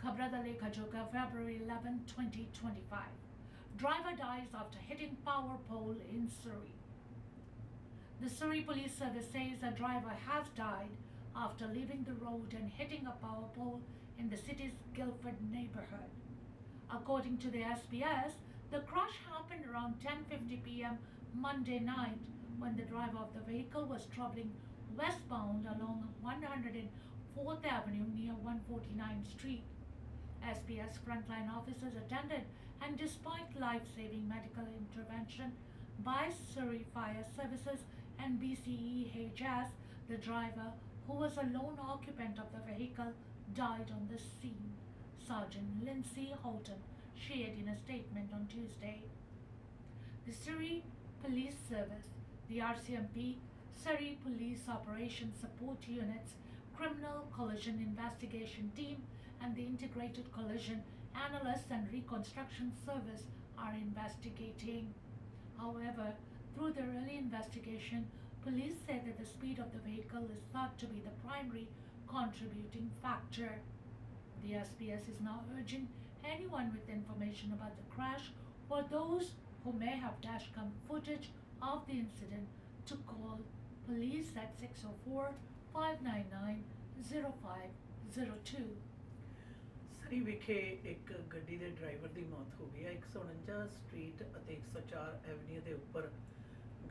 Khabran Da Lekha Jokha, February 11, 2025. Driver dies after hitting power pole in Surrey. The Surrey Police Service says a driver has died after leaving the road and hitting a power pole in the city's Guildford neighborhood. According to the SBS, the crash happened around 10:50 p.m. Monday night when the driver of the vehicle was traveling westbound along 104th Avenue near 149th Street. SBS frontline officers attended, and despite life-saving medical intervention by Surrey Fire Services and BCEHS, the driver, who was a lone occupant of the vehicle, died on the scene, Sergeant Lindsay Houghton shared in a statement on Tuesday. The Surrey Police Service, the RCMP, Surrey Police Operations Support Units, Criminal Collision Investigation Team, and the Integrated Collision Analysis and Reconstruction Service are investigating. However, through their early investigation, police said that the speed of the vehicle is thought to be the primary contributing factor. The SBS is now urging anyone with information about the crash or those who may have dashcam footage of the incident to call police at 604-599-0502. ਸਰੀ ਵਿਖੇ ਇੱਕ ਗੱਡੀ ਦੇ driver ਦੀ ਮੌਤ ਹੋ ਗਈ ਹੈ। 149 street ਅਤੇ 104 avenue ਦੇ ਉੱਪਰ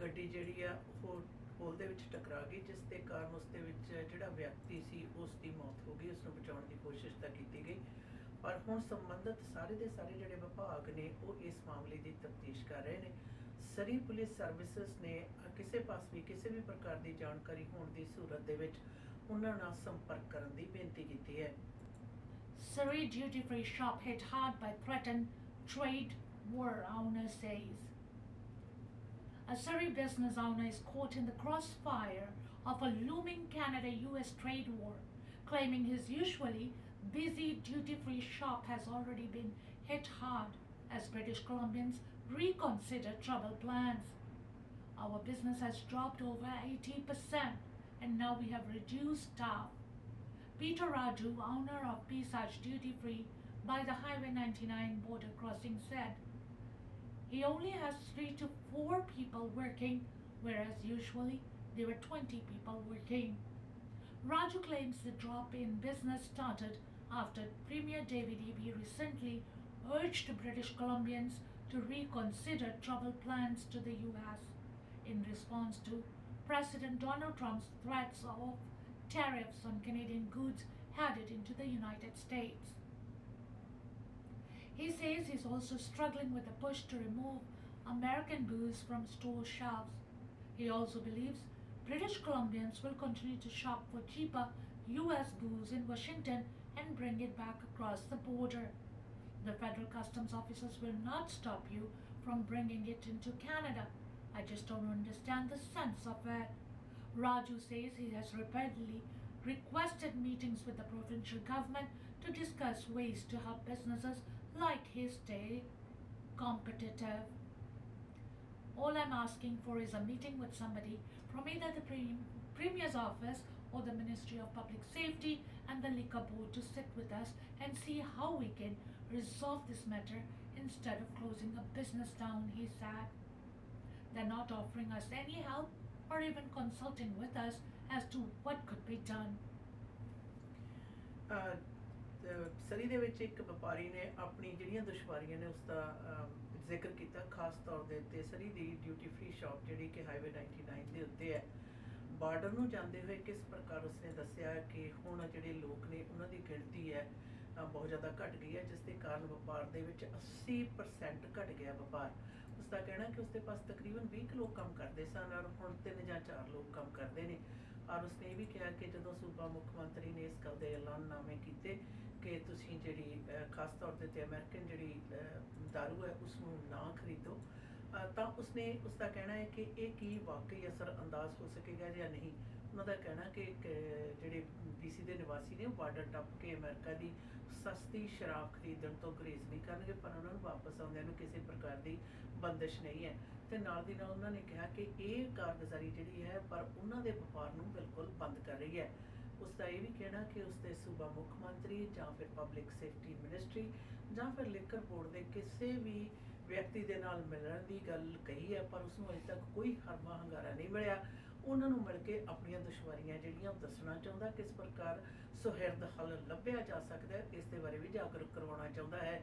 ਗੱਡੀ ਜਿਹੜੀ ਆ ਉਹ ਪੋਲ ਦੇ ਵਿੱਚ ਟਕਰਾ ਗਈ, ਜਿਸ ਦੇ ਕਾਰਨ ਉਸ ਦੇ ਵਿੱਚ ਜਿਹੜਾ ਵਿਅਕਤੀ ਸੀ ਉਸ ਦੀ ਮੌਤ ਹੋ ਗਈ। ਉਸ ਨੂੰ ਬਚਾਉਣ ਦੀ ਕੋਸ਼ਿਸ਼ ਤਾਂ ਕੀਤੀ ਗਈ, ਪਰ ਹੁਣ ਸੰਬੰਧਿਤ ਸਾਰੇ ਦੇ ਸਾਰੇ ਜਿਹੜੇ ਵਿਭਾਗ ਨੇ ਉਹ ਇਸ ਮਾਮਲੇ ਦੀ ਤਫਤੀਸ਼ ਕਰ ਰਹੇ ਨੇ। ਸਰੀ ਪੁਲਿਸ ਸਰਵਿਸਿਜ਼ ਨੇ ਕਿਸੇ ਪਾਸ ਵੀ ਕਿਸੇ ਵੀ ਪ੍ਰਕਾਰ ਦੀ ਜਾਣਕਾਰੀ ਹੋਣ ਦੀ ਸੂਰਤ ਦੇ ਵਿੱਚ ਉਹਨਾਂ ਨਾਲ ਸੰਪਰਕ ਕਰਨ ਦੀ ਬੇਨਤੀ ਕੀਤੀ ਹੈ। Surrey duty-free shop hit hard by threatened trade war, owner says. A Surrey business owner is caught in the crossfire of a looming Canada-US trade war, claiming his usually busy duty-free shop has already been hit hard as British Columbians reconsider travel plans. Our business has dropped over 80% and now we have reduced staff. Peter Raju, owner of Pisage Duty Free by the Highway 99 border crossing, said he only has 3 to 4 people working, whereas usually there were 20 people working. Raju claims the drop in business started after Premier David Eby recently urged British Columbians to reconsider travel plans to the US in response to President Donald Trump's threats of tariffs on Canadian goods headed into the United States. He says he's also struggling with the push to remove American booze from store shelves. He also believes British Columbians will continue to shop for cheaper US booze in Washington and bring it back across the border. The federal customs officers will not stop you from bringing it into Canada. I just don't understand the sense of it. Raju says he has repeatedly requested meetings with the provincial government to discuss ways to help businesses like his stay competitive. All I'm asking for is a meeting with somebody from either the Premier's office or the Ministry of Public Safety and the Liquor Board to sit with us and see how we can resolve this matter instead of closing a business down, he said. They're not offering us any help or even consulting with us as to what could be done. ਸਰੀ ਦੇ ਵਿੱਚ ਇੱਕ ਵਪਾਰੀ ਨੇ ਆਪਣੀ ਜਿਹੜੀਆਂ ਦੁਸ਼ਵਾਰੀਆਂ ਨੇ ਉਸ ਦਾ ਜ਼ਿਕਰ ਕੀਤਾ, ਖਾਸ ਤੌਰ ਦੇ ਉੱਤੇ ਸਰੀ ਦੀ ਡਿਊਟੀ ਫ੍ਰੀ ਸ਼ਾਪ ਜਿਹੜੀ ਕਿ ਹਾਈਵੇ 99 ਦੇ ਉੱਤੇ ਹੈ। ਬਾਰਡਰ ਨੂੰ ਜਾਂਦੇ ਹੋਏ ਕਿਸ ਪ੍ਰਕਾਰ ਉਸਨੇ ਦੱਸਿਆ ਕਿ ਹੁਣ ਜਿਹੜੇ ਲੋਕ ਨੇ ਉਹਨਾਂ ਦੀ ਗਿਣਤੀ ਹੈ ਬਹੁਤ ਜ਼ਿਆਦਾ ਘਟ ਗਈ ਹੈ, ਜਿਸ ਦੇ ਕਾਰਨ ਵਪਾਰ ਦੇ ਵਿੱਚ 80% ਘਟ ਗਿਆ ਵਪਾਰ। ਉਸ ਦਾ ਕਹਿਣਾ ਕਿ ਉਸਦੇ ਪਾਸ ਤਕਰੀਬਨ 20 ਲੋਕ ਕੰਮ ਕਰਦੇ ਸਨ ਔਰ ਹੁਣ 3 ਜਾਂ 4 ਲੋਕ ਕੰਮ ਕਰਦੇ ਨੇ। ਔਰ ਉਸਨੇ ਇਹ ਵੀ ਕਿਹਾ ਕਿ ਜਦੋਂ ਸੂਬਾ ਮੁੱਖ ਮੰਤਰੀ ਨੇ ਇਸ ਗੱਲ ਦੇ ਐਲਾਨਨਾਮੇ ਕੀਤੇ ਕਿ ਤੁਸੀਂ ਜਿਹੜੀ ਖਾਸ ਤੌਰ ਦੇ ਉੱਤੇ ਅਮਰੀਕਨ ਜਿਹੜੀ ਦਾਰੂ ਹੈ ਉਸ ਨੂੰ ਨਾ ਖਰੀਦੋ, ਤਾਂ ਉਸਨੇ ਉਸਦਾ ਕਹਿਣਾ ਹੈ ਕਿ ਇਹ ਕੀ ਵਾਕਈ ਅਸਰ ਅੰਦਾਜ਼ ਹੋ ਸਕੇਗਾ ਜਾਂ ਨਹੀਂ। ਉਹਨਾਂ ਦਾ ਕਹਿਣਾ ਕਿ ਜਿਹੜੇ BC ਦੇ ਨਿਵਾਸੀ ਨੇ ਉਹ ਬਾਰਡਰ ਟੱਪ ਕੇ ਅਮਰੀਕਾ ਦੀ ਸਸਤੀ ਸ਼ਰਾਬ ਖਰੀਦਣ ਤੋਂ ਗੁਰੇਜ਼ ਨਹੀਂ ਕਰਨਗੇ, ਪਰ ਉਹਨਾਂ ਨੂੰ ਵਾਪਸ ਆਉਂਦਿਆਂ ਨੂੰ ਕਿਸੇ ਪ੍ਰਕਾਰ ਦੀ ਬੰਦਿਸ਼ ਨਹੀਂ ਹੈ। ਤੇ ਨਾਲ ਦੀ ਨਾਲ ਉਹਨਾਂ ਨੇ ਕਿਹਾ ਕਿ ਇਹ ਕਾਰਗੁਜ਼ਾਰੀ ਜਿਹੜੀ ਹੈ ਪਰ ਉਹਨਾਂ ਦੇ ਵਪਾਰ ਨੂੰ ਬਿਲਕੁਲ ਬੰਦ ਕਰ ਰਹੀ ਹੈ। उसका ये भी कहना कि उसके सूबा मुख मंत्री ਜਾਂ ਫਿਰ ਪਬਲਿਕ ਸੇਫਟੀ ਮਿਨਿਸਟਰੀ ਜਾਂ ਫਿਰ ਲਿਕਰ ਬੋਰਡ ਦੇ ਕਿਸੇ ਵੀ ਵਿਅਕਤੀ ਦੇ ਨਾਲ ਮਿਲਣ ਦੀ ਗੱਲ ਕਹੀ ਹੈ, ਪਰ ਉਸਨੂੰ ਅਜੇ ਤੱਕ ਕੋਈ ਹਰਮਾ ਹੰਗਾਰਾ ਨਹੀਂ ਮਿਲਿਆ। ਉਹਨਾਂ ਨੂੰ ਮਿਲ ਕੇ ਆਪਣੀਆਂ ਦੁਸ਼ਵਾਰੀਆਂ ਜਿਹੜੀਆਂ ਉਹ ਦੱਸਣਾ ਚਾਹੁੰਦਾ, ਕਿਸ ਪ੍ਰਕਾਰ ਸੁਹਿਰਦ ਹੱਲ ਲੱਭਿਆ ਜਾ ਸਕਦਾ ਹੈ, ਇਸ ਦੇ ਬਾਰੇ ਵੀ ਜਾਗਰੂਕ ਕਰਵਾਉਣਾ ਚਾਹੁੰਦਾ ਹੈ।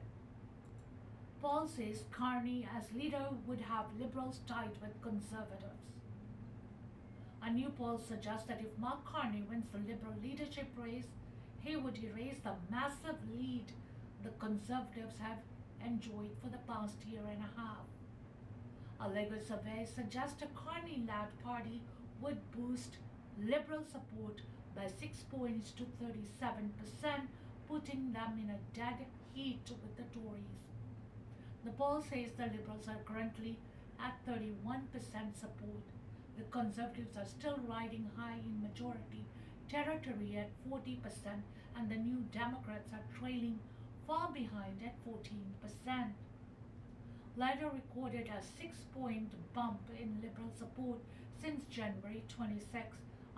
Paul says Carney as leader would have Liberals tied with Conservatives. A new poll suggests that if Mark Carney wins the Liberal leadership race, he would erase the massive lead the Conservatives have enjoyed for the past year and a half. A legal survey suggests a Carney-led party would boost Liberal support by 6 points to 37%, putting them in a dead heat with the Tories. The poll says the Liberals are currently at 31% support. The Conservatives are still riding high in majority territory at 40%, and the New Democrats are trailing far behind at 14%. Labour recorded a 6-point bump in Liberal support since January 26,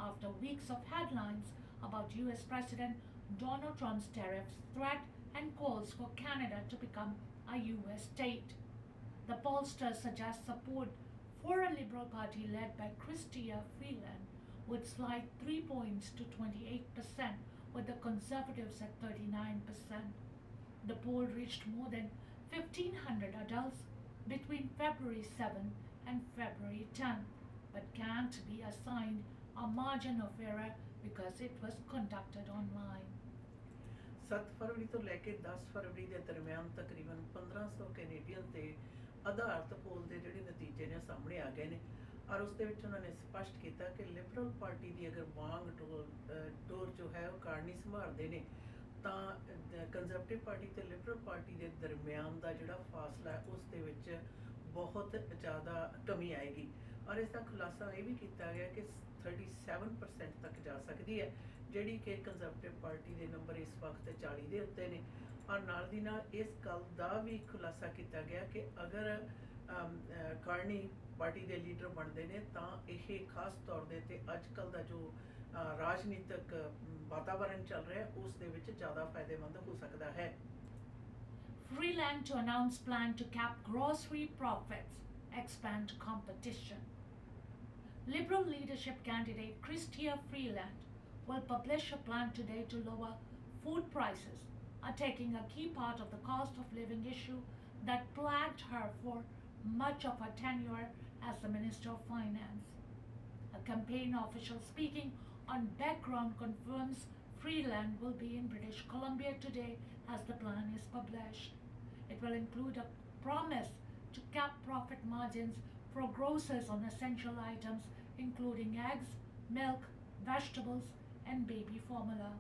after weeks of headlines about US President Donald Trump's tariffs threat and calls for Canada to become a US state. The pollster suggests support for a Liberal Party led by Chrystia Freeland would slide 3 points to 28%, with the Conservatives at 39%. The poll reached more than 1,500 adults between February 7 and February 10, but can't be assigned a margin of error because it was conducted online. 7 ਫਰਵਰੀ ਤੋਂ ਲੈ ਕੇ 10 ਫਰਵਰੀ ਦੇ ਦਰਮਿਆਨ ਤਕਰੀਬਨ 1500 Canadian ਤੇ ਆਧਾਰਿਤ ਪੋਲ ਦੇ ਜਿਹੜੇ ਨਤੀਜੇ ਨੇ ਸਾਹਮਣੇ ਆ ਗਏ ਨੇ, ਔਰ ਉਸ ਦੇ ਵਿੱਚ ਉਹਨਾਂ ਨੇ ਸਪਸ਼ਟ ਕੀਤਾ ਕਿ ਲਿਬਰਲ ਪਾਰਟੀ ਦੀ ਅਗਰ ਵਾਂਗ ਡੋਰ ਜੋ ਹੈ ਉਹ ਕਾਰਨੀ ਸੰਭਾਲਦੇ ਨੇ, ਤਾਂ ਕੰਜ਼ਰਵੇਟਿਵ ਪਾਰਟੀ ਤੇ ਲਿਬਰਲ ਪਾਰਟੀ ਦੇ ਦਰਮਿਆਨ ਦਾ ਜਿਹੜਾ ਫਾਸਲਾ ਹੈ ਉਸ ਦੇ ਵਿੱਚ ਬਹੁਤ ਜ਼ਿਆਦਾ ਕਮੀ ਆਏਗੀ। ਔਰ ਇਸ ਦਾ ਖੁਲਾਸਾ ਇਹ ਵੀ ਕੀਤਾ ਗਿਆ ਕਿ 37% ਤੱਕ ਜਾ ਸਕਦੀ ਹੈ, ਜਿਹੜੀ ਕਿ ਕੰਜ਼ਰਵੇਟਿਵ ਪਾਰਟੀ ਦੇ ਨੰਬਰ ਇਸ ਵਕਤ 40 ਦੇ ਉੱਤੇ ਨੇ। ਔਰ ਨਾਲ ਦੀ ਨਾਲ ਇਸ ਗੱਲ ਦਾ ਵੀ ਖੁਲਾਸਾ ਕੀਤਾ ਗਿਆ ਕਿ ਅਗਰ ਕਾਰਨੀ ਪਾਰਟੀ ਦੇ ਲੀਡਰ ਬਣਦੇ ਨੇ ਤਾਂ ਇਹ ਖਾਸ ਤੌਰ ਦੇ ਤੇ ਅੱਜ ਕੱਲ੍ਹ ਦਾ ਜੋ ਰਾਜਨੀਤਿਕ ਵਾਤਾਵਰਣ ਚੱਲ ਰਿਹਾ ਉਸ ਦੇ ਵਿੱਚ ਜ਼ਿਆਦਾ ਫਾਇਦੇਮੰਦ ਹੋ ਸਕਦਾ ਹੈ। Freeland to announce plan to cap grocery profits, expand competition. Liberal leadership candidate Chrystia Freeland will publish a plan today to lower food prices, taking a key part of the cost of living issue that plagued her for much of her tenure as the Minister of Finance. A campaign official speaking on background confirms Freeland will be in British Columbia today as the plan is published. It will include a promise to cap profit margins for grocers on essential items including eggs, milk, vegetables, and baby formula.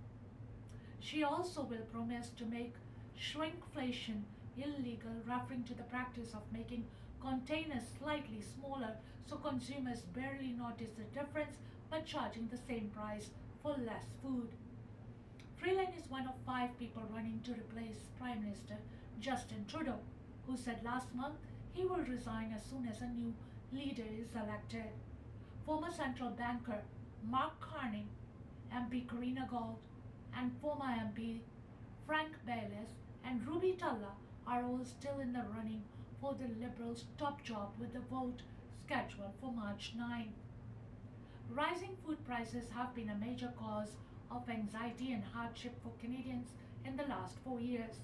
She also will promise to make shrinkflation illegal, referring to the practice of making containers slightly smaller so consumers barely notice the difference but charging the same price for less food. Freeland is one of 5 people running to replace Prime Minister Justin Trudeau, who said last month he will resign as soon as a new leader is elected. Former central banker Mark Carney, MP Karina Gold, and former MP Frank Baylis and Ruby Talla are all still in the running for the Liberals' top job, with the vote scheduled for March 9. Rising food prices have been a major cause of anxiety and hardship for Canadians in the last 4 years.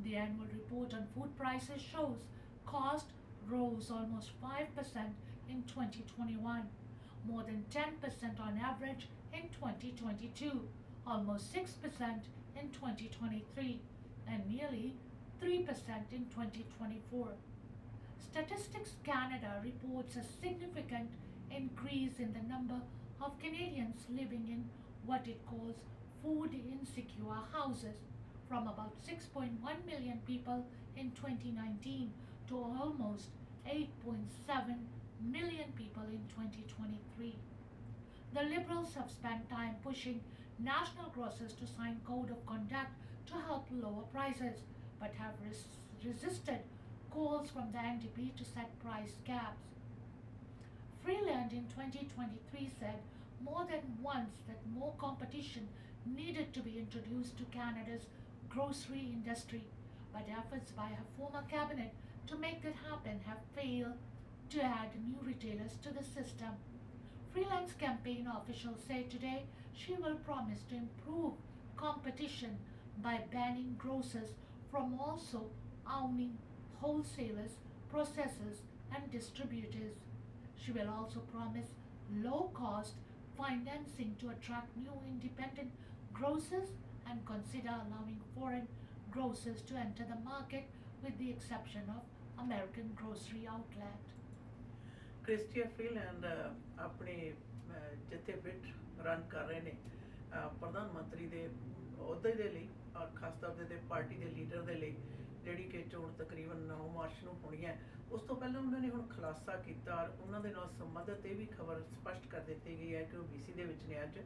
The annual report on food prices shows cost rose almost 5% in 2021, more than 10% on average in 2022, almost 6% in 2023, and nearly 3% in 2024. Statistics Canada reports a significant increase in the number of Canadians living in what it calls food insecure houses, from about 6.1 million people in 2019 to almost 8.7 million people in 2023. The Liberals have spent time pushing national grocers to sign code of conduct to help lower prices, but have resisted calls from the NDP to set price caps. Freeland in 2023 said more than once that more competition needed to be introduced to Canada's grocery industry, but efforts by her former cabinet to make that happen have failed to add new retailers to the system. Freelance campaign officials say today she will promise to improve competition by banning grocers from also owning wholesalers, processors, and distributors. She will also promise low cost financing to attract new independent grocers and consider allowing foreign grocers to enter the market with the exception of American Grocery Outlet. Christy Freeland ਆਪਣੇ ਜਿੱਥੇ bit run ਕਰ ਰਹੇ ਨੇ ਪ੍ਰਧਾਨ ਮੰਤਰੀ ਦੇ ਅਹੁਦੇ ਦੇ ਲਈ ਔਰ ਖਾਸ ਤੌਰ 'ਤੇ ਪਾਰਟੀ ਦੇ ਲੀਡਰ ਦੇ ਲਈ ਜਿਹੜੀ ਕਿ ਚੋਣ ਤਕਰੀਬਨ 9 ਮਾਰਚ ਨੂੰ ਹੋਣੀ ਹੈ। ਉਸ ਤੋਂ ਪਹਿਲਾਂ ਉਹਨਾਂ ਨੇ ਹੁਣ ਖੁਲਾਸਾ ਕੀਤਾ ਔਰ ਉਹਨਾਂ ਦੇ ਨਾਲ ਸੰਬੰਧਿਤ ਇਹ ਵੀ ਖਬਰ ਸਪਸ਼ਟ ਕਰ ਦਿੱਤੀ ਗਈ ਹੈ ਕਿ ਉਹ BC ਦੇ ਵਿੱਚ ਨੇ ਅੱਜ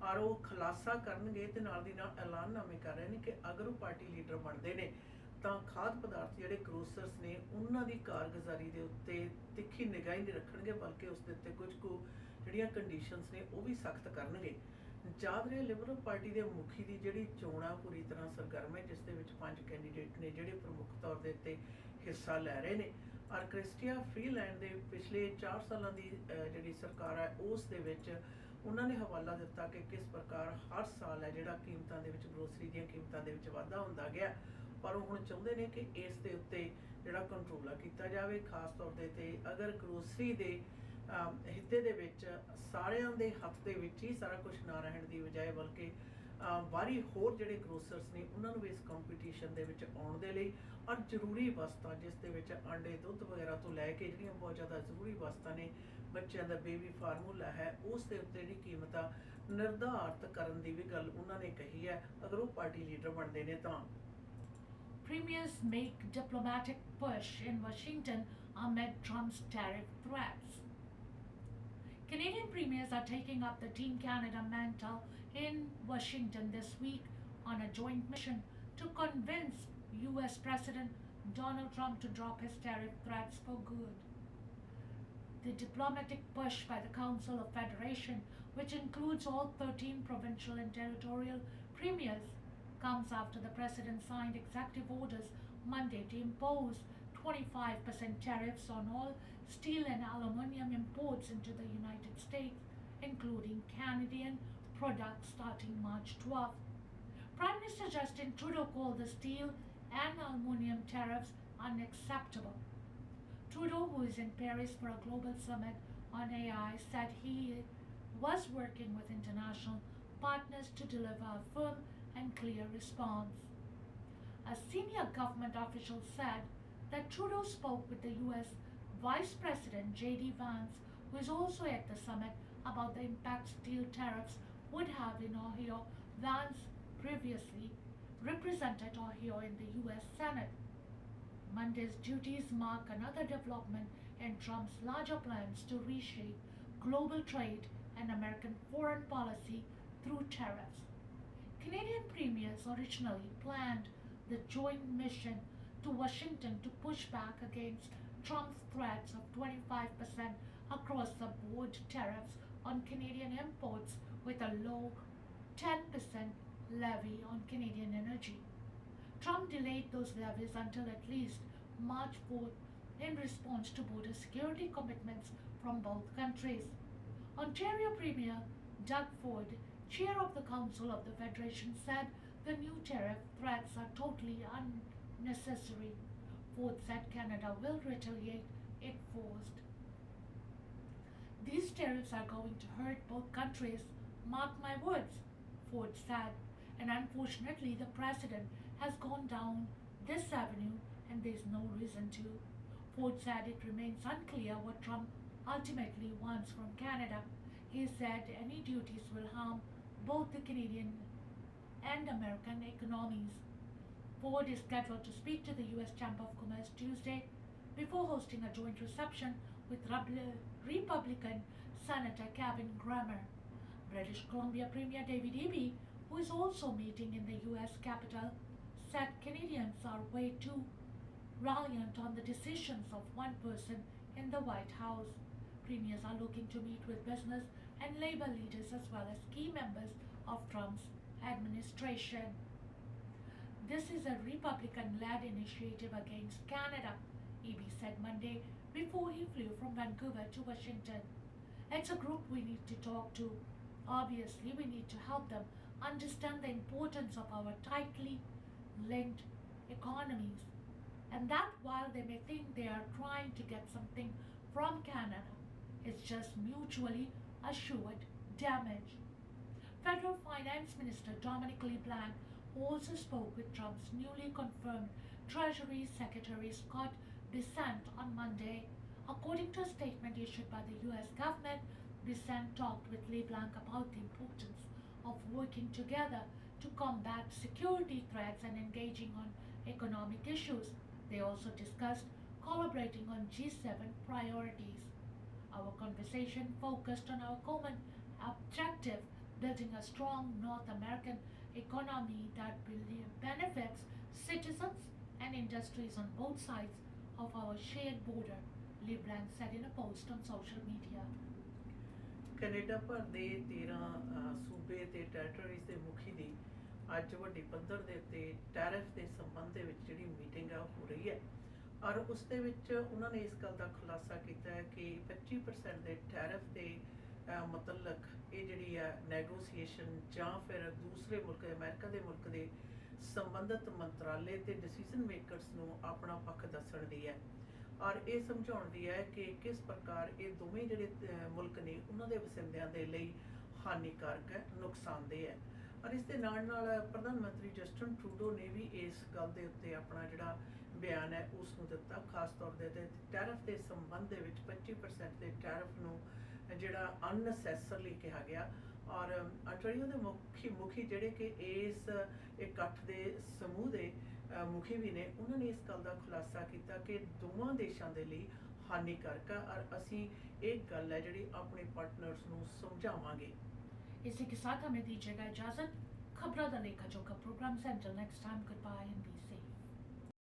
ਔਰ ਉਹ ਖੁਲਾਸਾ ਕਰਨਗੇ ਤੇ ਨਾਲ ਦੀ ਨਾਲ ਐਲਾਨਨਾਮੇ ਕਰ ਰਹੇ ਨੇ ਕਿ ਅਗਰ ਉਹ ਪਾਰਟੀ ਲੀਡਰ ਬਣਦੇ ਨੇ ਤਾਂ ਖਾਦ ਪਦਾਰਥ ਜਿਹੜੇ ਗਰੋਸਰਸ ਨੇ ਉਹਨਾਂ ਦੀ ਕਾਰਗੁਜ਼ਾਰੀ ਦੇ ਉੱਤੇ ਤਿੱਖੀ ਨਿਗਾਹ ਨਹੀਂ ਰੱਖਣਗੇ, ਬਲਕਿ ਉਸ ਦੇ ਉੱਤੇ ਕੁਝ ਕੁ ਜਿਹੜੀਆਂ ਕੰਡੀਸ਼ਨਸ ਨੇ ਉਹ ਵੀ ਸਖਤ ਕਰਨਗੇ। ਯਾਦ ਰਹੇ ਲਿਬਰਲ ਪਾਰਟੀ ਦੇ ਮੁਖੀ ਦੀ ਜਿਹੜੀ ਚੋਣ ਆ ਪੂਰੀ ਤਰ੍ਹਾਂ ਸਰਗਰਮ ਹੈ, ਜਿਸ ਦੇ ਵਿੱਚ 5 ਕੈਂਡੀਡੇਟ ਨੇ ਜਿਹੜੇ ਪ੍ਰਮੁੱਖ ਤੌਰ ਦੇ ਉੱਤੇ ਹਿੱਸਾ ਲੈ ਰਹੇ ਨੇ ਔਰ ਕ੍ਰਿਸਟੀਆ ਫ੍ਰੀਲੈਂਡ ਦੇ ਪਿਛਲੇ 4 ਸਾਲਾਂ ਦੀ ਜਿਹੜੀ ਸਰਕਾਰ ਹੈ ਉਸ ਦੇ ਵਿੱਚ ਉਹਨਾਂ ਨੇ ਹਵਾਲਾ ਦਿੱਤਾ ਕਿ ਕਿਸ ਪ੍ਰਕਾਰ ਹਰ ਸਾਲ ਹੈ ਜਿਹੜਾ ਕੀਮਤਾਂ ਦੇ ਵਿੱਚ ਗਰੋਸਰੀ ਦੀਆਂ ਕੀਮਤਾਂ ਦੇ ਵਿੱਚ ਵਾਧਾ ਹੁੰਦਾ ਗਿਆ, ਪਰ ਉਹ ਹੁਣ ਚਾਹੁੰਦੇ ਨੇ ਕਿ ਇਸ ਦੇ ਉੱਤੇ ਜਿਹੜਾ ਕੰਟਰੋਲ ਆ ਕੀਤਾ ਜਾਵੇ। ਖਾਸ ਤੌਰ ਦੇ 'ਤੇ ਅਗਰ ਗਰੋਸਰੀ ਦੇ ਹਿੱਤੇ ਦੇ ਵਿੱਚ ਸਾਰਿਆਂ ਦੇ ਹੱਥ ਦੇ ਵਿੱਚ ਹੀ ਸਾਰਾ ਕੁਝ ਨਾ ਰਹਿਣ ਦੀ ਬਜਾਏ ਬਲਕਿ ਬਾਹਰੀ ਹੋਰ ਜਿਹੜੇ ਗਰੋਸਰਸ ਨੇ ਉਹਨਾਂ ਨੂੰ ਵੀ ਇਸ ਕੰਪੀਟੀਸ਼ਨ ਦੇ ਵਿੱਚ ਆਉਣ ਦੇ ਲਈ ਔਰ ਜ਼ਰੂਰੀ ਵਸਤਾਂ ਜਿਸ ਦੇ ਵਿੱਚ ਆਂਡੇ ਦੁੱਧ ਵਗੈਰਾ ਤੋਂ ਲੈ ਕੇ ਜਿਹੜੀਆਂ ਬਹੁਤ ਜ਼ਿਆਦਾ ਜ਼ਰੂਰੀ ਵਸਤਾਂ ਨੇ, ਬੱਚਿਆਂ ਦਾ ਬੇਬੀ ਫਾਰਮੂਲਾ ਹੈ, ਉਸ ਦੇ ਉੱਤੇ ਜਿਹੜੀ ਕੀਮਤਾਂ ਨਿਰਧਾਰਤ ਕਰਨ ਦੀ ਵੀ ਗੱਲ ਉਹਨਾਂ ਨੇ ਕਹੀ ਹੈ ਅਗਰ ਉਹ ਪਾਰਟੀ ਲੀਡਰ ਬਣਦੇ ਨੇ ਤਾਂ। Premiers make diplomatic push in Washington amid Trump's tariff threats. Canadian premiers are taking up the Team Canada mantle in Washington this week on a joint mission to convince US President Donald Trump to drop his tariff threats for good. The diplomatic push by the Council of Federation, which includes all 13 provincial and territorial premiers, comes after the president signed executive orders Monday to impose 25% tariffs on all steel and aluminium imports into the United States, including Canadian products starting March 12. Prime Minister Justin Trudeau called the steel and aluminium tariffs unacceptable. Trudeau, who is in Paris for a global summit on AI, said he was working with international partners to deliver a firm and clear response. A senior government official said that Trudeau spoke with the US Vice President J.D. Vance, who is also at the summit, about the impact steel tariffs would have in Ohio. Vance previously represented Ohio in the US Senate. Monday's duties mark another development in Trump's larger plans to reshape global trade and American foreign policy through tariffs. Canadian premiers originally planned the joint mission to Washington to push back against Trump's threats of 25% across the board tariffs on Canadian imports with a low 10% levy on Canadian energy. Trump delayed those levies until at least March 4th in response to border security commitments from both countries. Ontario Premier Doug Ford, chair of the Council of the Federation, said the new tariff threats are totally unnecessary. Ford said Canada will retaliate if forced. These tariffs are going to hurt both countries, mark my words, Ford said, and unfortunately the president has gone down this avenue and there is no reason to. Ford said it remains unclear what Trump ultimately wants from Canada. He said any duties will harm both the Canadian and American economies. Ford is scheduled to speak to the US Chamber of Commerce Tuesday before hosting a joint reception with Republican Senator Kevin Grammer. British Columbia Premier David Eby, who is also meeting in the US capital, said Canadians are way too reliant on the decisions of one person in the White House. Premiers are looking to meet with business and labor leaders as well as key members of Trump's administration. This is a Republican-led initiative against Canada, EB said Monday before he flew from Vancouver to Washington. It's a group we need to talk to. Obviously, we need to help them understand the importance of our tightly linked economies, and that while they may think they are trying to get something from Canada, it's just mutually assured damage. Federal Finance Minister Dominic LeBlanc also spoke with Trump's newly confirmed Treasury Secretary Scott Bessent on Monday. According to a statement issued by the U.S. government, Bessent talked with LeBlanc about the importance of working together to combat security threats and engaging on economic issues. They also discussed collaborating on G7 priorities. Our conversation focused on our common objective, building a strong North American economy that benefits citizens and industries on both sides of our shared border, LeBlanc said in a post on social media. Canada ਭਰ ਦੇ 13 ਸੂਬੇ ਤੇ territories ਦੇ ਮੁਖੀ ਦੀ ਅੱਜ ਵੱਡੀ ਪੱਧਰ ਦੇ ਉੱਤੇ ਟੈਰਿਫ ਦੇ ਸੰਬੰਧ ਦੇ ਵਿੱਚ ਜਿਹੜੀ ਮੀਟਿੰਗ ਆ ਹੋ ਰਹੀ ਹੈ ਔਰ ਉਸ ਦੇ ਵਿੱਚ ਉਹਨਾਂ ਨੇ ਇਸ ਗੱਲ ਦਾ ਖੁਲਾਸਾ ਕੀਤਾ ਹੈ ਕਿ 25% ਦੇ ਟੈਰਿਫ ਦੇ ਮੁਤਲਕ ਇਹ ਜਿਹੜੀ ਆ ਨੈਗੋਸੀਏਸ਼ਨ ਜਾਂ ਫਿਰ ਦੂਸਰੇ ਮੁਲਕ ਅਮਰੀਕਾ ਦੇ ਮੁਲਕ ਦੇ ਸੰਬੰਧਿਤ ਮੰਤਰਾਲੇ ਤੇ ਡਿਸੀਜਨ ਮੇਕਰਸ ਨੂੰ ਆਪਣਾ ਪੱਖ ਦੱਸਣ ਦੀ ਹੈ ਔਰ ਇਹ ਸਮਝਾਉਣ ਦੀ ਹੈ ਕਿ ਕਿਸ ਪ੍ਰਕਾਰ ਇਹ ਦੋਵੇਂ ਜਿਹੜੇ ਮੁਲਕ ਨੇ ਉਹਨਾਂ ਦੇ ਵਸਿੰਦਿਆਂ ਦੇ ਲਈ ਹਾਨੀਕਾਰਕ ਹੈ, ਨੁਕਸਾਨਦੇਹ ਹੈ। ਔਰ ਇਸ ਦੇ ਨਾਲ ਨਾਲ ਪ੍ਰਧਾਨ ਮੰਤਰੀ ਜਸਟਿਨ ਟਰੂਡੋ ਨੇ ਵੀ ਇਸ ਗੱਲ ਦੇ ਉੱਤੇ ਆਪਣਾ ਜਿਹੜਾ ਬਿਆਨ ਹੈ ਉਸ ਨੂੰ ਦਿੱਤਾ, ਖਾਸ ਤੌਰ ਦੇ ਟੈਰਿਫ ਦੇ ਸੰਬੰਧ ਦੇ ਵਿੱਚ 25% ਦੇ ਟੈਰਿਫ ਨੂੰ ਜਿਹੜਾ ਅਨਨੈਸੈਸਰਲੀ ਕਿਹਾ ਗਿਆ ਔਰ ਅੰਟਾਰੀਓ ਦੇ ਮੁਖੀ ਜਿਹੜੇ ਕਿ ਇਸ ਇਕੱਠ ਦੇ ਸਮੂਹ ਦੇ ਮੁਖੀ ਵੀ ਨੇ, ਉਹਨਾਂ ਨੇ ਇਸ ਗੱਲ ਦਾ ਖੁਲਾਸਾ ਕੀਤਾ ਕਿ ਦੋਵਾਂ ਦੇਸ਼ਾਂ ਦੇ ਲਈ ਹਾਨੀਕਾਰਕ ਹੈ ਔਰ ਅਸੀਂ ਇਹ ਗੱਲ ਹੈ ਜਿਹੜੀ ਆਪਣੇ ਪਾਰਟਨਰਸ ਨੂੰ ਸਮਝਾਵਾਂਗੇ। इसी के साथ हमें दीजिएगा इजाजत। खबरों दा लेखा जोखा प्रोग्राम से until next time, goodbye and be safe.